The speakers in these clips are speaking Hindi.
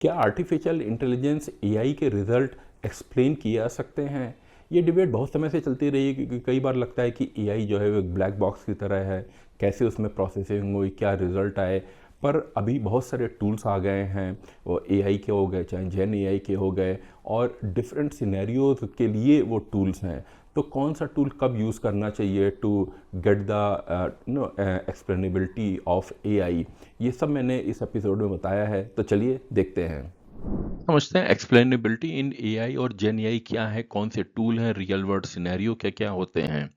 क्या आर्टिफिशियल इंटेलिजेंस एआई के रिजल्ट एक्सप्लेन किए जा सकते हैं? ये डिबेट बहुत समय से चलती रही है, क्योंकि कई बार लगता है कि एआई जो है वो एक ब्लैक बॉक्स की तरह है। कैसे उसमें प्रोसेसिंग हुई, क्या रिजल्ट आए। पर अभी बहुत सारे टूल्स आ गए हैं, वो एआई के हो गए, चाहे जेन एआई के हो गए, और डिफरेंट सिनेरियोज के लिए वो टूल्स हैं। तो कौन सा टूल कब यूज़ करना चाहिए to get the explainability of AI, ये सब मैंने इस एपिसोड में बताया है। तो चलिए देखते हैं। समझते हैं एक्सप्लेनेबिलिटी इन एआई और जेन एआई क्या है, कौन से टूल हैं, रियल वर्ल्ड सिनेरियो क्या क्या होते हैं।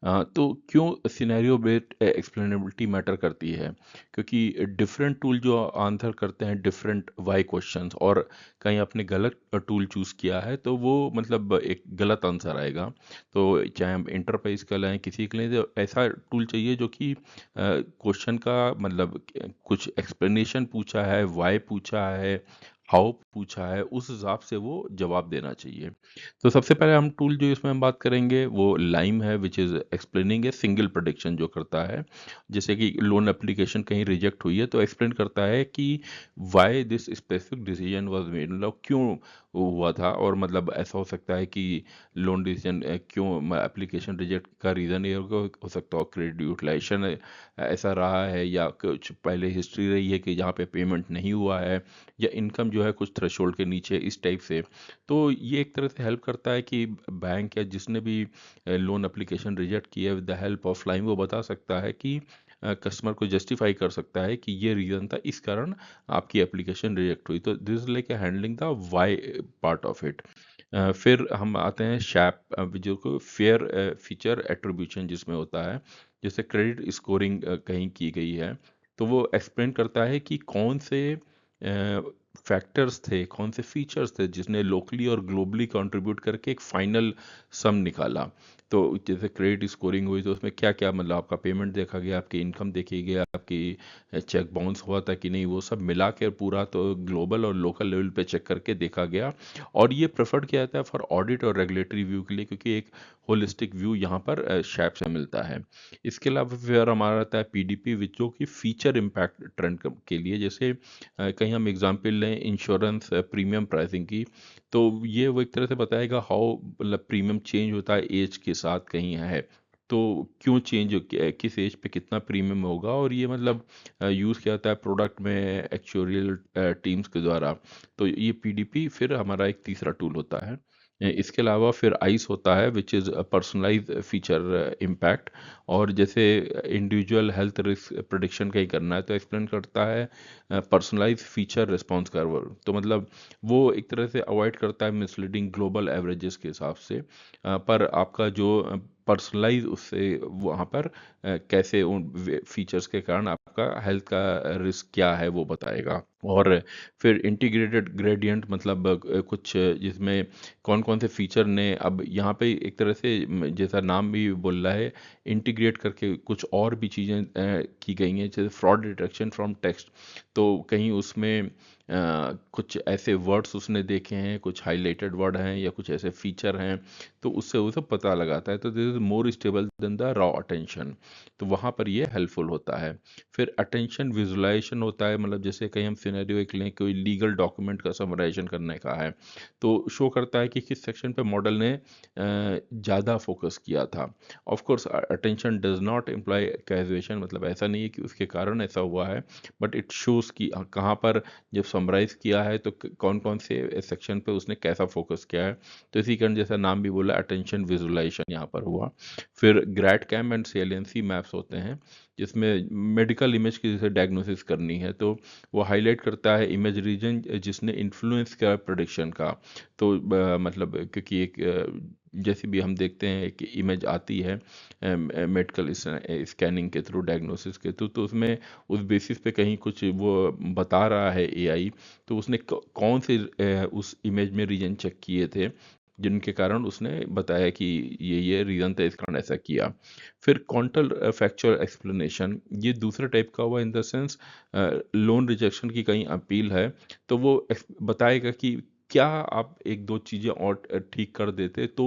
तो क्यों सिनेरियो बेस्ड एक्सप्लेनेबिलिटी मैटर करती है? क्योंकि डिफरेंट टूल जो आंसर करते हैं डिफरेंट वाई क्वेश्चंस, और कहीं आपने गलत टूल चूज किया है तो वो मतलब एक गलत आंसर आएगा। तो चाहे हम इंटरप्राइज का लें, किसी के लिए, तो ऐसा टूल चाहिए जो कि क्वेश्चन का मतलब कुछ एक्सप्लेनेशन पूछा है, वाई पूछा है, हाउ पूछा है, उस हिसाब से वो जवाब देना चाहिए। तो सबसे पहले हम टूल जो इसमें हम बात करेंगे वो लाइम है, which is explaining a single prediction जो करता है। जैसे कि लोन एप्लीकेशन कहीं रिजेक्ट हुई है तो एक्सप्लेन करता है कि why this specific decision was made, मतलब क्यों हुआ था। और मतलब ऐसा हो सकता है कि लोन डिसीजन क्यों एप्लीकेशन रिजेक्ट का रीज़न ये हो सकता हो क्रेडिट यूटिलाइजेशन ऐसा रहा है, या कुछ पहले हिस्ट्री रही है कि जहाँ पे पेमेंट नहीं हुआ है, या इनकम जो है कुछ थ्रेशोल्ड के नीचे, इस टाइप से। तो ये एक तरह से हेल्प करता है कि बैंक या जिसने भी लोन एप्लीकेशन रिजेक्ट किया है, with the help of line वो बता सकता है कि कस्टमर को जस्टिफाई कर सकता है कि ये रीज़न था, इस कारण आपकी एप्लीकेशन रिजेक्ट हुई। तो this is like handling the why part of it. फिर हम आते हैं शैप, जो को फेयर फीचर एट्रीब्यूशन जिसमें होता है। जैसे क्रेडिट स्कोरिंग कहीं की गई है, तो वो एक्सप्लेन करता है कि कौन से फैक्टर्स थे, कौन से फीचर्स थे जिसने लोकली और ग्लोबली कंट्रीब्यूट करके एक फाइनल सम निकाला। तो जैसे क्रेडिट स्कोरिंग हुई तो उसमें क्या क्या, मतलब आपका पेमेंट देखा गया, आपकी इनकम देखी गया, आपकी चेक बाउंस हुआ था कि नहीं, वो सब मिला के पूरा तो ग्लोबल और लोकल लेवल पे चेक करके देखा गया। और ये प्रेफर्ड किया जाता है फॉर ऑडिट और रेगुलेटरी व्यू के लिए, क्योंकि एक होलिस्टिक व्यू यहाँ पर शैप से मिलता है। इसके अलावा फिर हमारा रहता है पीडीपी, विच जो कि फीचर इम्पैक्ट ट्रेंड के लिए। जैसे कहीं हम एग्जांपल लें इंश्योरेंस प्रीमियम प्राइसिंग की, तो ये वो एक तरह से बताएगा हाउ मतलब प्रीमियम चेंज होता है एज के साथ कहीं है, तो क्यों चेंज, किस एज पे कितना प्रीमियम होगा, और ये मतलब यूज़ किया जाता है प्रोडक्ट में एक्चुरियल टीम्स के द्वारा। तो ये पीडीपी फिर हमारा एक तीसरा टूल होता है। इसके अलावा फिर आइस होता है, which is personalize feature impact. और जैसे इंडिविजुअल हेल्थ रिस्क प्रिडिक्शन का ही करना है तो एक्सप्लेन करता है पर्सनलाइज फीचर रिस्पॉन्स कर्व। तो मतलब वो एक तरह से अवॉइड करता है मिसलीडिंग ग्लोबल एवरेजेस के हिसाब से, पर आपका जो पर्सनलाइज उससे वहाँ पर कैसे उन फीचर्स के कारण आपका हेल्थ का रिस्क क्या है वो बताएगा। और फिर इंटीग्रेटेड ग्रेडियंट, मतलब कुछ जिसमें कौन कौन से फीचर ने अब यहाँ पे एक तरह से जैसा नाम भी बोल रहा है, इंटीग्रेट करके कुछ और भी चीज़ें की गई हैं, जैसे फ्रॉड डिटेक्शन फ्रॉम टेक्स्ट। तो कहीं उसमें कुछ ऐसे वर्ड्स उसने देखे हैं, कुछ हाईलाइटेड वर्ड हैं या कुछ ऐसे फीचर हैं, तो उससे वो सब पता लगाता है। तो this is more stable then the raw attention, तो वहाँ पर ये हेल्पफुल होता है। फिर अटेंशन विजुअलाइजेशन होता है, मतलब जैसे कहीं हम सिनेरियो एक लें, कोई लीगल डॉक्यूमेंट का समराइजेशन करने का है, तो शो करता है कि किस सेक्शन पे मॉडल ने ज़्यादा फोकस किया था। Of course attention does not imply causation, मतलब ऐसा नहीं है कि उसके कारण ऐसा हुआ है, बट इट शोज कि कहाँ पर जब समराइज किया है तो कौन कौन से सेक्शन पे उसने कैसा फोकस किया है। तो इसी कारण जैसा नाम भी बोला, अटेंशन विजुअलाइजेशन यहाँ पर हुआ। फिर ग्रैड कैम एंड सेलियंसी मैप्स होते हैं, जिसमें मेडिकल इमेज की जैसे डायग्नोसिस करनी है, तो वो हाईलाइट करता है इमेज रीजन जिसने इन्फ्लुएंस किया प्रोडिक्शन का। तो मतलब क्योंकि एक जैसे भी हम देखते हैं कि इमेज आती है मेडिकल स्कैनिंग के थ्रू, डायग्नोसिस के थ्रू, तो उसमें उस बेसिस पे कहीं कुछ वो बता रहा है एआई, तो उसने कौन से उस इमेज में रीजन चेक किए थे जिनके कारण उसने बताया कि ये रीज़न था, इस कारण ऐसा किया। फिर कॉन्टल फैक्चुअल एक्सप्लेनेशन, ये दूसरे टाइप का हुआ in the sense loan rejection की कहीं अपील है, तो वो बताएगा कि क्या आप एक दो चीज़ें और ठीक कर देते तो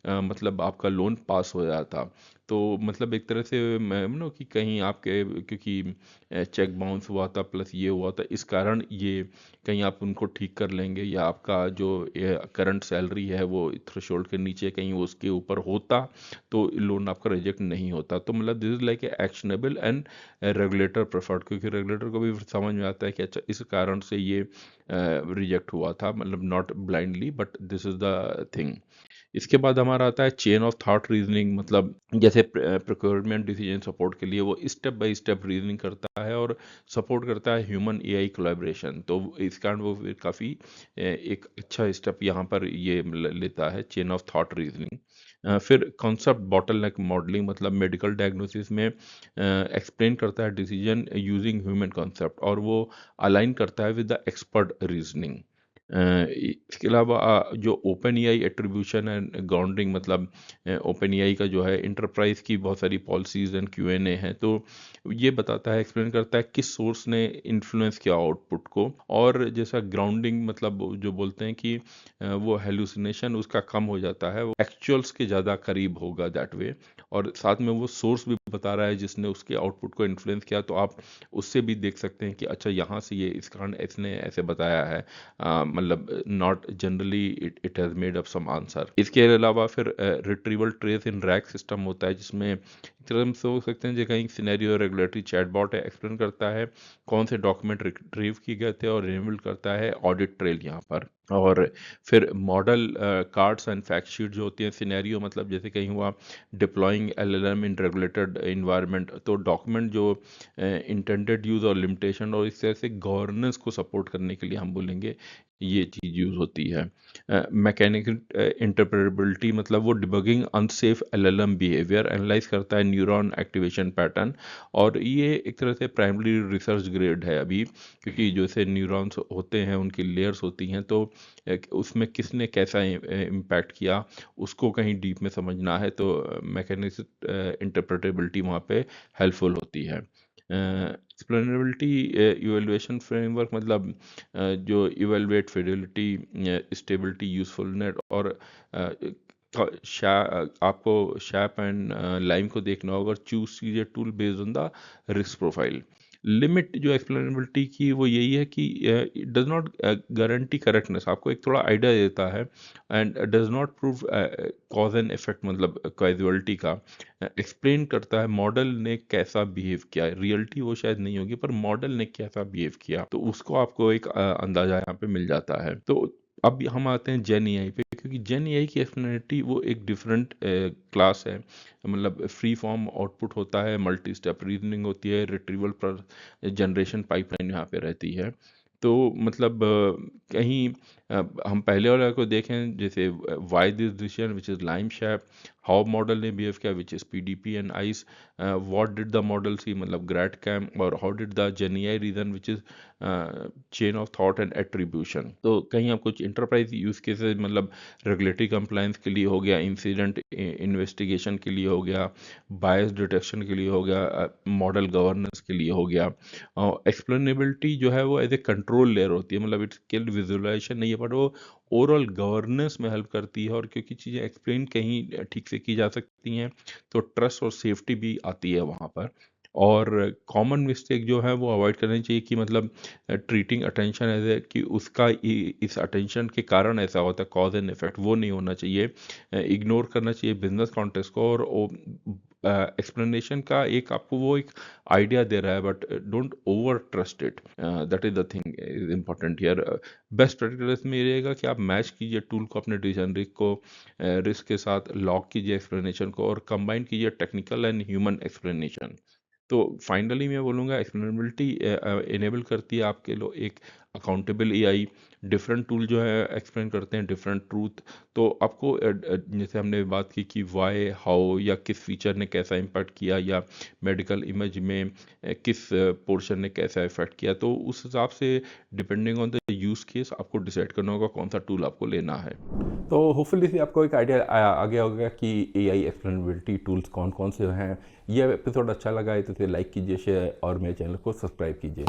मतलब आपका लोन पास हो जाता। तो तो मतलब एक तरह से मैं नो कि कहीं आपके क्योंकि चेक बाउंस हुआ था प्लस ये हुआ था, इस कारण ये कहीं आप उनको ठीक कर लेंगे, या आपका जो करंट सैलरी है वो थ्रेशोल्ड के नीचे कहीं उसके ऊपर होता तो लोन आपका रिजेक्ट नहीं होता। तो मतलब this is like actionable and regulator preferred, क्योंकि रेगुलेटर को भी समझ में आता है कि अच्छा इस कारण से ये रिजेक्ट हुआ था, मतलब not blindly but this is the thing. इसके बाद हमारा आता है चेन ऑफ थॉट रीजनिंग, मतलब जैसे प्रोक्योरमेंट डिसीजन सपोर्ट के लिए वो स्टेप बाय स्टेप रीजनिंग करता है और सपोर्ट करता है ह्यूमन एआई कोलैबोरेशन। तो इस कारण वो फिर काफ़ी एक अच्छा स्टेप यहाँ पर ये लेता है चेन ऑफ थॉट रीजनिंग। फिर कॉन्सेप्ट बॉटलनेक मॉडलिंग, मतलब मेडिकल डायग्नोसिस में एक्सप्लेन करता है डिसीजन यूजिंग ह्यूमन कॉन्सेप्ट, और वो अलाइन करता है विद द एक्सपर्ट रीजनिंग। इसके अलावा जो open AI attribution and grounding, मतलब ओपन एआई का जो है इंटरप्राइज की बहुत सारी पॉलिसीज एंड क्यूएनए है, तो ये बताता है, एक्सप्लेन करता है किस सोर्स ने इन्फ्लुएंस किया आउटपुट को। और जैसा ग्राउंडिंग, मतलब जो बोलते हैं कि वो हेलुसिनेशन उसका कम हो जाता है, वो एक्चुअल्स के ज़्यादा करीब होगा दैट वे। और साथ में वो सोर्स भी बता रहा है जिसने उसके आउटपुट को इन्फ्लुएंस किया, तो आप उससे भी देख सकते हैं कि अच्छा यहाँ से ये इस कारण इसने ऐसे बताया है, मतलब not generally it has made up some answer. इसके अलावा फिर retrieval trace in RAG system होता है, जिसमें एक तरह हम सोच सकते हैं जो कहीं सिनेरियो रेगुलेटरी चैटबॉट है, एक्सप्लेन करता है कौन से डॉक्यूमेंट रिट्रीव किए गए थे और रिन्यूअल करता है ऑडिट ट्रेल यहाँ पर। और फिर model cards and fact sheet जो होती हैं सिनेरियो, मतलब जैसे कहीं हुआ डिप्लॉइंग एलएलएम इन रेगुलेटेड इन्वायरमेंट, तो डॉक्यूमेंट जो इंटेंडेड यूज़ और लिमिटेशन और इस तरह से गवर्नेंस को सपोर्ट करने के लिए हम बोलेंगे ये चीज़ यूज़ होती है। मैकेनिकल इंटरप्रेटेबिलिटी, मतलब वो debugging unsafe LLM behaviour analyse करता है न्यूरॉन एक्टिवेशन पैटर्न, और ये एक तरह से प्राइमरी रिसर्च ग्रेड है अभी, क्योंकि जैसे न्यूरॉन्स होते हैं उनकी लेयर्स होती हैं, तो उसमें किसने कैसा इम्पैक्ट किया उसको कहीं डीप में समझना है, तो मैकेनिक इंटरप्रेटेबिलिटी वहाँ पे हेल्पफुल होती है। एक्सप्लेनेबिलिटी इवेल्युएशन फ्रेमवर्क, मतलब जो इवेलुएट फिdelity, स्टेबिलिटी, यूजफुलनेस और आपको शैप एंड लाइम को देखना होगा, चूज कीजिए tool based on the risk profile. Limit जो एक्सप्लेनेबिलिटी की वो यही है कि it does not guarantee correctness, आपको एक थोड़ा आइडिया देता है, and does not prove cause and effect, मतलब कैजुअलिटी का एक्सप्लेन करता है मॉडल ने कैसा बिहेव किया। रियलिटी वो शायद नहीं होगी पर मॉडल ने कैसा बिहेव किया, तो उसको आपको एक अंदाजा यहाँ पे मिल जाता है। तो अब हम आते हैं जेन एआई पे, क्योंकि जेन एआई की एक्सप्लेनेबिलिटी वो एक डिफरेंट क्लास है, मतलब फ्री फॉर्म आउटपुट होता है, मल्टी स्टेप रीजनिंग होती है, रिट्रीवल पर जनरेशन पाइपलाइन यहाँ पे रहती है। तो मतलब कहीं हम पहले वाले को देखें, जैसे why this decision which is LIME SHAP, how model ने बिहेव किया which is PDP and ICE, what did the model see, मतलब ग्रैड कैम, और how did the GenAI reason which is chain of thought and attribution. तो कहीं आप कुछ इंटरप्राइज यूज केसेस, मतलब रेगुलेटरी कंप्लायंस के लिए हो गया, इंसिडेंट इन्वेस्टिगेशन के लिए हो गया, बायस डिटेक्शन के लिए हो गया, मॉडल गवर्नेंस के लिए हो गया। एक्सप्लेनेबिलिटी जो है वो एज ए कंट्रोल लेयर होती है, मतलब इट्स स्किल्ड विजुअलाइजेशन नहीं है बट वो ओवरऑल गवर्नेंस में हेल्प करती है, और क्योंकि चीज़ें एक्सप्लेन कहीं ठीक से की जा सकती हैं तो ट्रस्ट और सेफ्टी भी आती है वहाँ पर। और कॉमन मिस्टेक जो है वो अवॉइड करनी चाहिए, कि मतलब ट्रीटिंग अटेंशन एज ए कि उसका इस अटेंशन के कारण ऐसा होता है, कॉज एंड इफेक्ट वो नहीं होना चाहिए। इग्नोर करना चाहिए बिजनेस कॉन्टेक्स्ट को, और एक्सप्लेनेशन का एक आपको वो एक आइडिया दे रहा है but don't over trust it, that is the thing is important here. Best practice में ये रहेगा कि आप मैच कीजिए टूल को अपने डिसीजन रिस्क को, रिस्क के साथ लॉक कीजिए एक्सप्लेनेशन को, और कंबाइन कीजिए टेक्निकल एंड ह्यूमन एक्सप्लेनेशन। तो फाइनली मैं बोलूँगा एक्सप्लेनेबिलिटी इनेबल करती है आपके लो एक अकाउंटेबल एआई, डिफरेंट टूल जो है एक्सप्लेन करते हैं डिफरेंट ट्रूथ। तो आपको जैसे हमने बात की कि वाई हाउ या किस फीचर ने कैसा इम्पैक्ट किया, या मेडिकल इमेज में किस पोर्शन ने कैसा इफेक्ट किया, तो उस हिसाब से depending on the use case आपको डिसाइड करना होगा कौन सा टूल आपको लेना है। तो होपफुली से आपको एक आइडिया आ गया होगा कि एआई एक्सप्लेनेबिलिटी टूल्स कौन कौन से हैं। ये एपिसोड अच्छा लगा है तो इसे लाइक कीजिए, शेयर और मेरे चैनल को सब्सक्राइब कीजिए।